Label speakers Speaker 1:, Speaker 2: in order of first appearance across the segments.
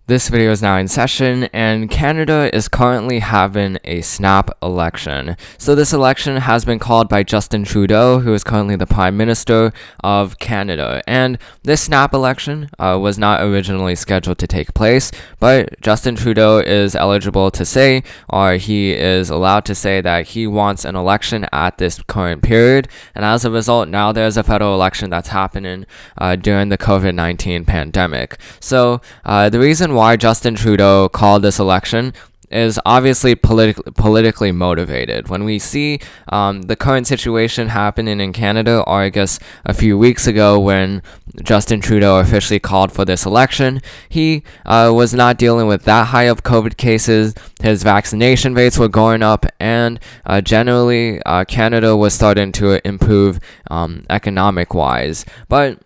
Speaker 1: This video is now in session, and Canada is currently having a snap election. So this election has been called by Justin Trudeau, who is currently the Prime Minister of Canada. And this snap election was not originally scheduled to take place, but Justin Trudeau is eligible to say, or he is allowed to say, that he wants an election at this current period. And as a result, now there's a federal election that's happening during the COVID-19 pandemic. So the reason why Justin Trudeau called this election is obviously politically motivated. When we see the current situation happening in Canada, or I guess a few weeks ago when Justin Trudeau officially called for this election, he was not dealing with that high of COVID cases. His vaccination rates were going up, and generally Canada was starting to improve economic-wise. But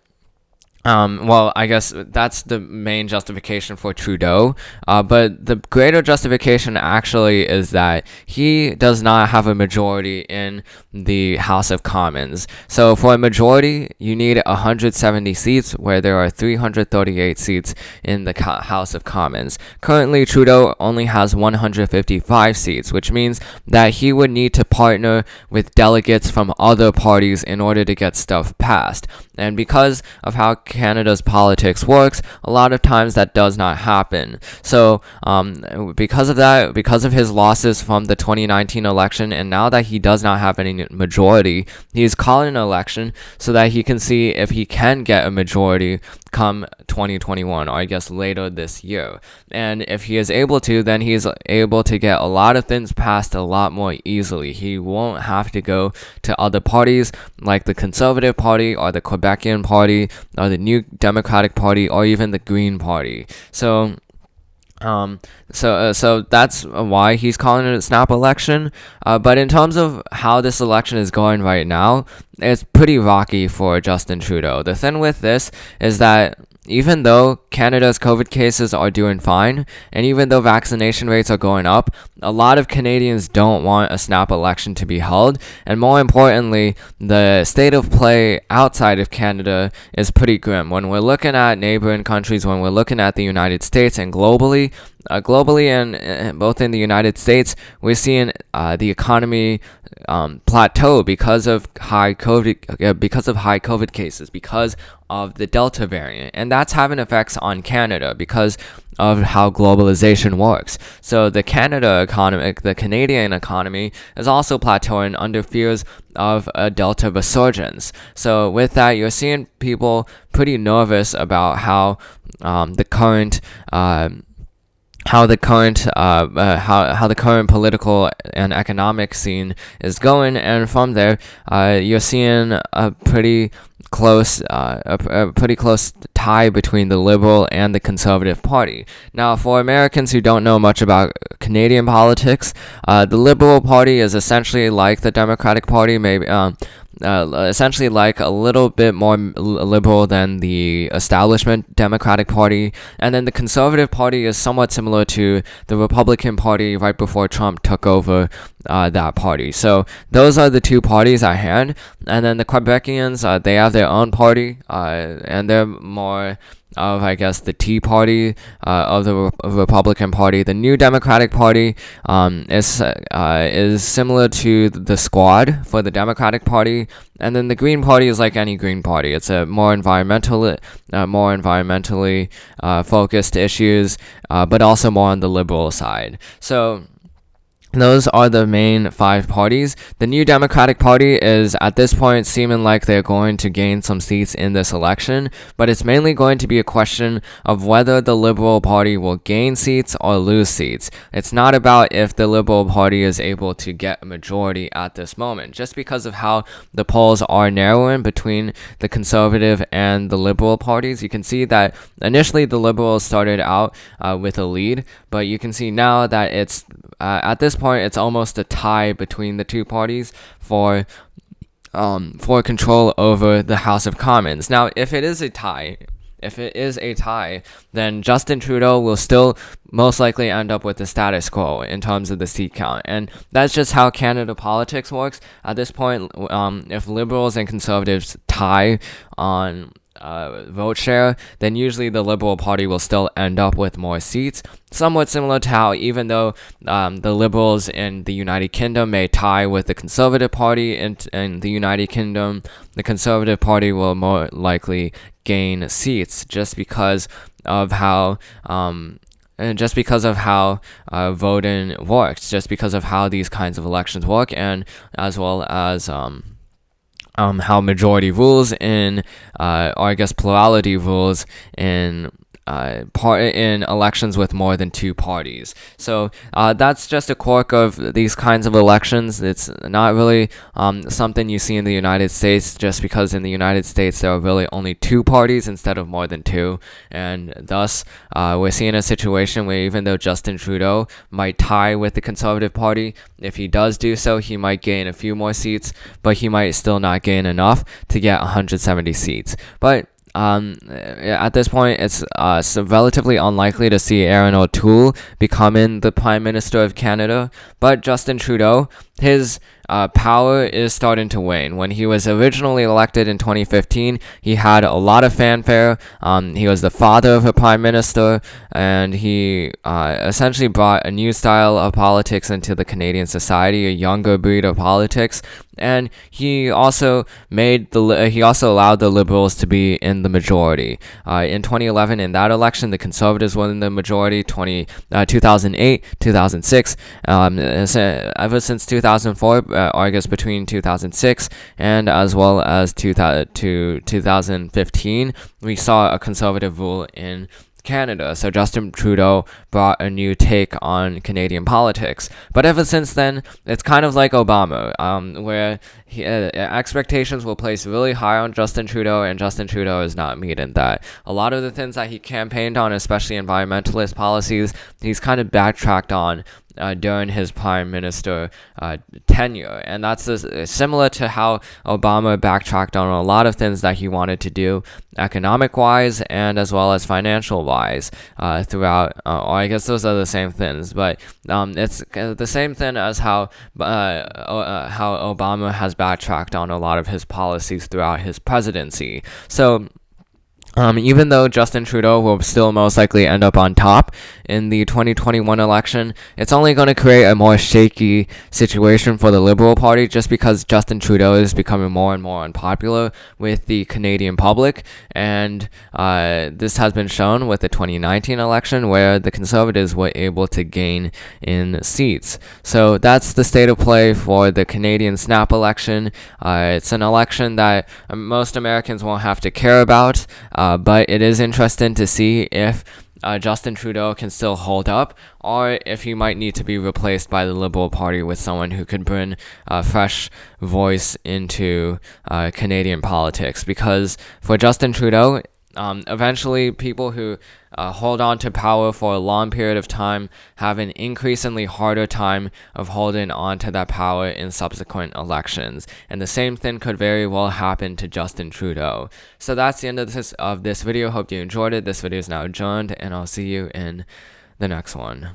Speaker 1: well, I guess that's the main justification for Trudeau, but the greater justification actually is that he does not have a majority in the House of Commons. So for a majority, you need 170 seats, where there are 338 seats in the House of Commons. Currently, Trudeau only has 155 seats, which means that he would need to partner with delegates from other parties in order to get stuff passed. And because of how Canada's politics works, a lot of times that does not happen. So because of that, because of his losses from the 2019 election, and now that he does not have any majority, he's calling an election so that he can see if he can get a majority come 2021, or I guess later this year. And if he is able to, then he's able to get a lot of things passed a lot more easily. He won't have to go to other parties like the Conservative Party or the Quebecian Party or the New Democratic Party or even the Green Party. So that's why he's calling it a snap election. But in terms of how this election is going right now, it's pretty rocky for Justin Trudeau. The thing with this is that even though Canada's COVID cases are doing fine, and even though vaccination rates are going up, a lot of Canadians don't want a snap election to be held. And more importantly, the state of play outside of Canada is pretty grim. When we're looking at neighboring countries, when we're looking at the United States and globally and both in the United States, we're seeing the economy plateau because of high COVID cases, because of the Delta variant, and that's having effects on Canada because of how globalization works. So the Canadian economy is also plateauing under fears of a Delta resurgence. So with that, you're seeing people pretty nervous about how the current political and economic scene is going, and from there, you're seeing a pretty close tie between the Liberal and the Conservative Party. Now, for Americans who don't know much about Canadian politics, the Liberal Party is essentially like the Democratic Party, maybe essentially like a little bit more liberal than the establishment Democratic Party, and then the Conservative Party is somewhat similar to the Republican Party right before Trump took over that party. So those are the two parties at hand, and then the Quebecians, they have their own party, and they're more of, I guess, the Tea Party of the Republican Party. The New Democratic Party is similar to the Squad for the Democratic Party, and then the Green Party is like any Green Party. It's a more environmentally focused issues, but also more on the liberal side. So those are the main five parties. The New Democratic Party is at this point seeming like they're going to gain some seats in this election, but it's mainly going to be a question of whether the Liberal Party will gain seats or lose seats. It's not about if the Liberal Party is able to get a majority at this moment, just because of how the polls are narrowing between the Conservative and the Liberal parties. You can see that initially the Liberals started out with a lead, but you can see now that it's at this point, it's almost a tie between the two parties for control over the House of Commons. Now, if it is a tie, then Justin Trudeau will still most likely end up with the status quo in terms of the seat count. And that's just how Canada politics works. At this point, if Liberals and Conservatives tie on vote share, then usually the Liberal Party will still end up with more seats. Somewhat similar to how even though the Liberals in the United Kingdom may tie with the Conservative Party in the United Kingdom, the Conservative Party will more likely gain seats just because of how voting works, just because of how these kinds of elections work, and as well as how majority rules in, or I guess plurality rules in in elections with more than two parties. So that's just a quirk of these kinds of elections. It's not really something you see in the United States, just because in the United States there are really only two parties instead of more than two, and thus we're seeing a situation where even though Justin Trudeau might tie with the Conservative Party, if he does do so, he might gain a few more seats, but he might still not gain enough to get 170 seats. But at this point, it's relatively unlikely to see Aaron O'Toole becoming the Prime Minister of Canada. But Justin Trudeau, his power is starting to wane. When he was originally elected in 2015, he had a lot of fanfare. He was the father of a prime minister, and he essentially brought a new style of politics into the Canadian society, a younger breed of politics. And he also allowed the Liberals to be in the majority. In 2011, in that election, the Conservatives were in the majority. 2008, 2006, ever since 2004, or I guess between 2006 and as well as 2015, we saw a Conservative rule in Canada. So Justin Trudeau brought a new take on Canadian politics. But ever since then, it's kind of like Obama, where expectations were placed really high on Justin Trudeau, and Justin Trudeau is not meeting that. A lot of the things that he campaigned on, especially environmentalist policies, he's kind of backtracked on during his prime minister tenure. And that's similar to how Obama backtracked on a lot of things that he wanted to do economic-wise and as well as financial-wise throughout, or I guess those are the same things, but it's the same thing as how Obama has backtracked on a lot of his policies throughout his presidency. So even though Justin Trudeau will still most likely end up on top in the 2021 election, it's only going to create a more shaky situation for the Liberal Party, just because Justin Trudeau is becoming more and more unpopular with the Canadian public. And this has been shown with the 2019 election, where the Conservatives were able to gain in seats. So that's the state of play for the Canadian snap election. It's an election that most Americans won't have to care about, but it is interesting to see if Justin Trudeau can still hold up, or if he might need to be replaced by the Liberal Party with someone who could bring a fresh voice into Canadian politics. Because for Justin Trudeau, eventually people who hold on to power for a long period of time have an increasingly harder time of holding on to that power in subsequent elections. And the same thing could very well happen to Justin Trudeau. So that's the end of this video. Hope you enjoyed it. This video is now adjourned, and I'll see you in the next one.